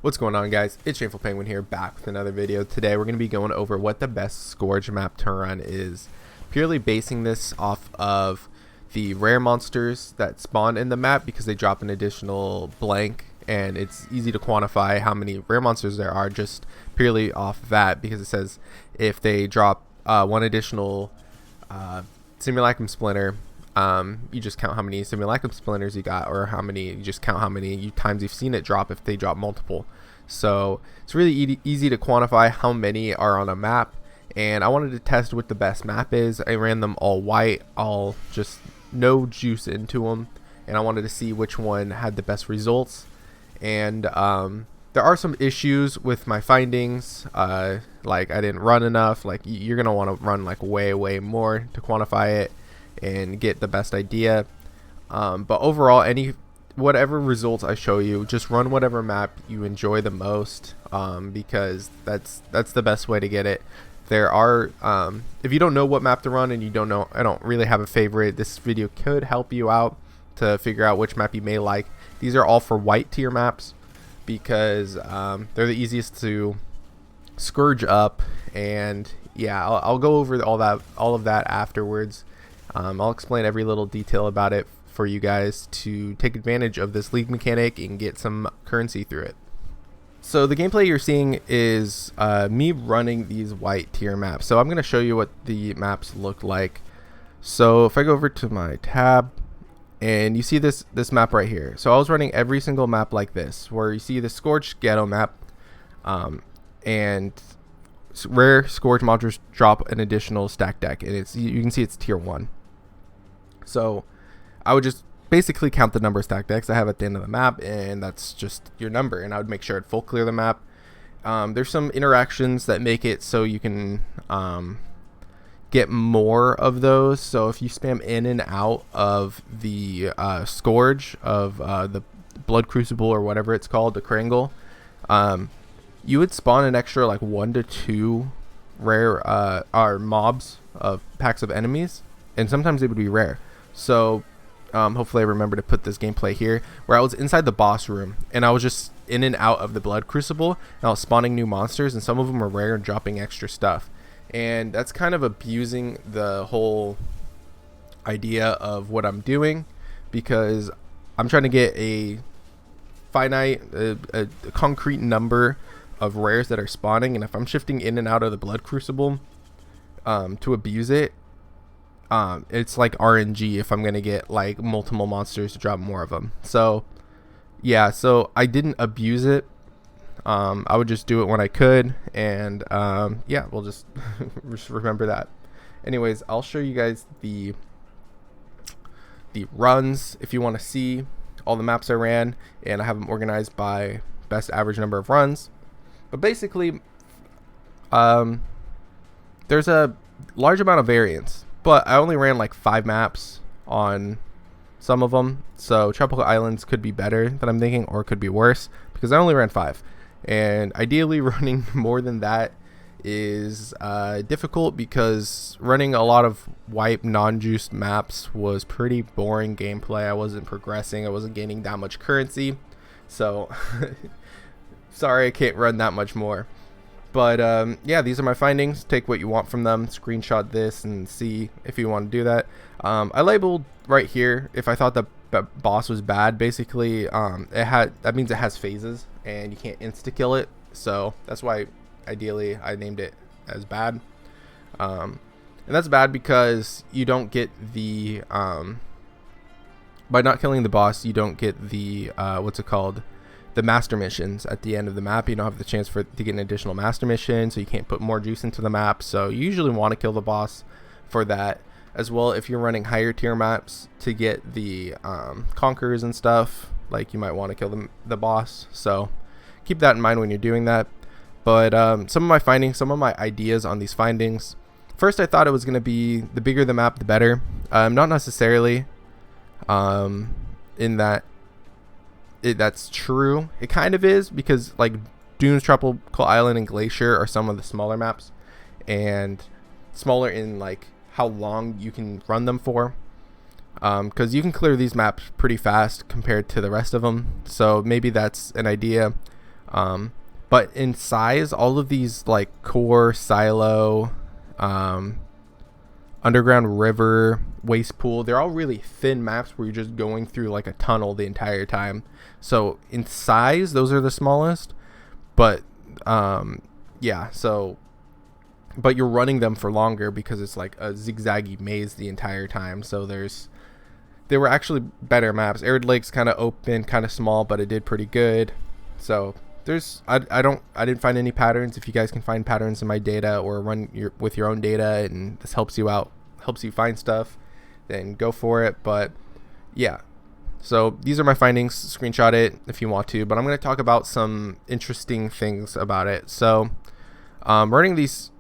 What's going on, guys? It's ShamefulPenguin here, back with another video. Today we're going to be going over what the best Scourge map to run is, purely basing this off of the rare monsters that spawn in the map because they drop an additional blank, and it's easy to quantify how many rare monsters there are just purely off that, because it says if they drop one additional simulacrum splinter, you just count how many simulacrum splinters you got, or how many, you just count how many times you've seen it drop if they drop multiple. So it's really easy to quantify how many are on a map, and I wanted to test what the best map is. I ran them all white, all just no juice into them, and I wanted to see which one had the best results. And there are some issues with my findings, like I didn't run enough. Like you're gonna want to run like way more to quantify it and get the best idea. But overall, whatever results I show you, just run whatever map you enjoy the most, because that's the best way to get it. There are if you don't know what map to run and I don't really have a favorite, this video could help you out to figure out which map you may like. These are all for white tier maps because they're the easiest to scourge up, and yeah, I'll go over all of that afterwards. I'll explain every little detail about it for you guys to take advantage of this league mechanic and get some currency through it. So the gameplay you're seeing is me running these white tier maps. So I'm going to show you what the maps look like. So if I go over to my tab and you see this map right here. So I was running every single map like this, where you see the Scourge Ghetto map, and rare Scourge monsters drop an additional stack deck, and you can see it's tier 1. So I would just basically count the number of stack decks I have at the end of the map, and that's just your number, and I would make sure it full clear the map. There's some interactions that make it so you can get more of those. So if you spam in and out of the Scourge of the Blood Crucible, or whatever it's called, the Kringle, you would spawn an extra like 1 to 2 rare mobs of packs of enemies, and sometimes they would be rare. So hopefully I remember to put this gameplay here, where I was inside the boss room and I was just in and out of the Blood Crucible, and I was spawning new monsters, and some of them were rare and dropping extra stuff. And that's kind of abusing the whole idea of what I'm doing, because I'm trying to get a finite, a concrete number of rares that are spawning, and if I'm shifting in and out of the Blood Crucible to abuse it, it's like RNG if I'm gonna get like multiple monsters to drop more of them. So yeah, so I didn't abuse it. I would just do it when I could, and yeah, we'll just remember that. Anyways, I'll show you guys the runs if you want to see all the maps I ran, and I have them organized by best average number of runs. But basically, there's a large amount of variance, but I only ran like 5 maps on some of them. So Tropical Islands could be better than I'm thinking, or it could be worse, because I only ran 5. And ideally running more than that is difficult, because running a lot of white non-juiced maps was pretty boring gameplay. I wasn't progressing, I wasn't gaining that much currency, so sorry I can't run that much more. But yeah, these are my findings. Take what you want from them, screenshot this and see if you want to do that. I labeled right here if I thought the boss was bad. Basically that means it has phases and you can't insta kill it, so that's why ideally I named it as bad. And that's bad because you don't get the by not killing the boss, you don't get the the master missions at the end of the map. You don't have the chance to get an additional master mission, so you can't put more juice into the map. So you usually want to kill the boss for that as well. If you're running higher tier maps to get the conquerors and stuff, like, you might want to kill the boss, so keep that in mind when you're doing that. But some of my findings, some of my ideas on these findings: first, I thought it was going to be the bigger the map the better. Not necessarily in that that's true. It kind of is, because like Dunes, Tropical Island, and Glacier are some of the smaller maps, and smaller in like how long you can run them for. because you can clear these maps pretty fast compared to the rest of them. So maybe that's an idea. But in size, all of these like core, silo, underground river, waste pool, they're all really thin maps where you're just going through like a tunnel the entire time. So in size, those are the smallest, but yeah, so but you're running them for longer because it's like a zigzaggy maze the entire time. So they were actually better maps. Arid Lake's kind of open, kind of small, but it did pretty good. So I didn't find any patterns. If you guys can find patterns in my data or run with your own data and this helps you out, helps you find stuff, then go for it. But yeah, so these are my findings. Screenshot it if you want to, but I'm going to talk about some interesting things about it. So running these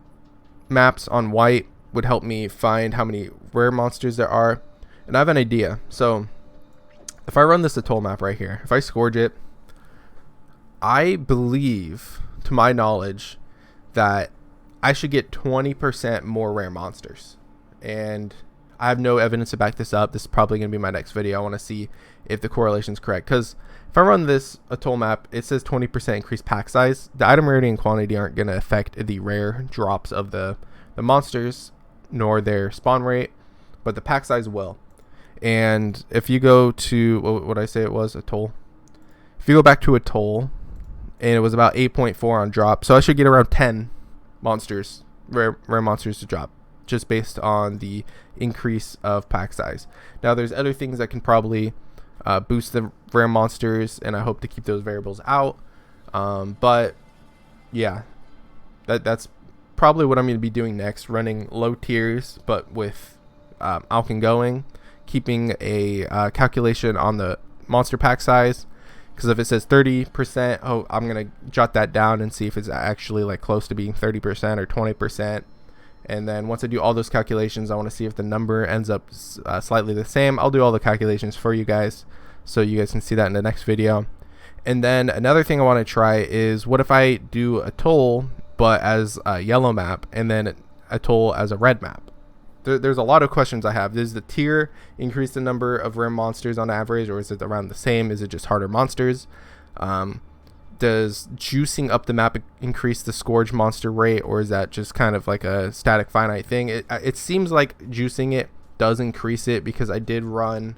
maps on white would help me find how many rare monsters there are, and I have an idea. So if I run this atoll map right here, if I scourge it, I believe, to my knowledge, that I should get 20% more rare monsters. And I have no evidence to back this up. This is probably going to be my next video. I want to see if the correlation is correct. Because if I run this atoll map, it says 20% increased pack size. The item rarity and quantity aren't going to affect the rare drops of the monsters, nor their spawn rate, but the pack size will. And if you go to, what would I say it was, atoll? If you go back to atoll, and it was about 8.4 on drop, so I should get around 10 monsters, rare monsters to drop, just based on the increase of pack size. Now there's other things that can probably boost the rare monsters, and I hope to keep those variables out, but yeah, that's probably what I'm going to be doing next, running low tiers but with Alkin going, keeping a calculation on the monster pack size. Because if it says 30%, oh, I'm going to jot that down and see if it's actually like close to being 30% or 20%. And then once I do all those calculations, I want to see if the number ends up slightly the same. I'll do all the calculations for you guys so you guys can see that in the next video. And then another thing I want to try is, what if I do a toll but as a yellow map and then a toll as a red map? There's a lot of questions I have. Does the tier increase the number of rare monsters on average, or is it around the same? Is it just harder monsters? Does juicing up the map increase the Scourge monster rate, or is that just kind of like a static finite thing? It seems like juicing it does increase it, because I did run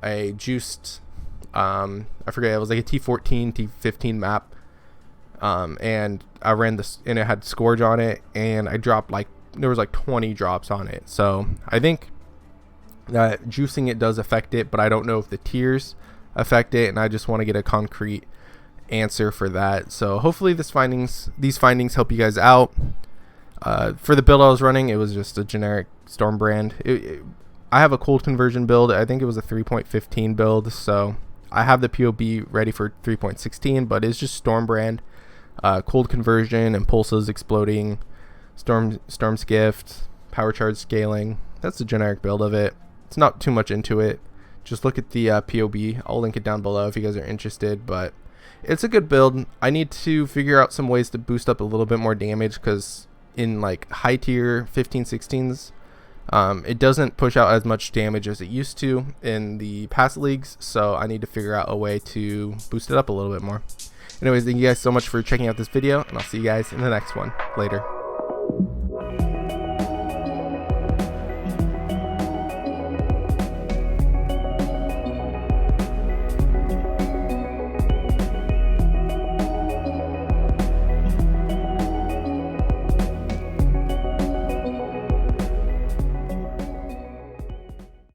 a juiced, I forget, it was like a T14, T15 map, and I ran this, and it had Scourge on it, and I dropped like, there was like 20 drops on it. So I think that juicing it does affect it, but I don't know if the tiers affect it, and I just want to get a concrete answer for that. So hopefully these findings help you guys out. For the build I was running, it was just a generic storm brand. I have a cold conversion build. I think it was a 3.15 build, so I have the POB ready for 3.16, but it's just storm brand, cold conversion, impulses exploding, Storm's Gift, power charge scaling. That's the generic build of it. It's not too much into it. Just look at the POB. I'll link it down below if you guys are interested, but it's a good build. I need to figure out some ways to boost up a little bit more damage, because in like high tier 15-16s, it doesn't push out as much damage as it used to in the past leagues, so I need to figure out a way to boost it up a little bit more. Anyways, thank you guys so much for checking out this video, and I'll see you guys in the next one. Later.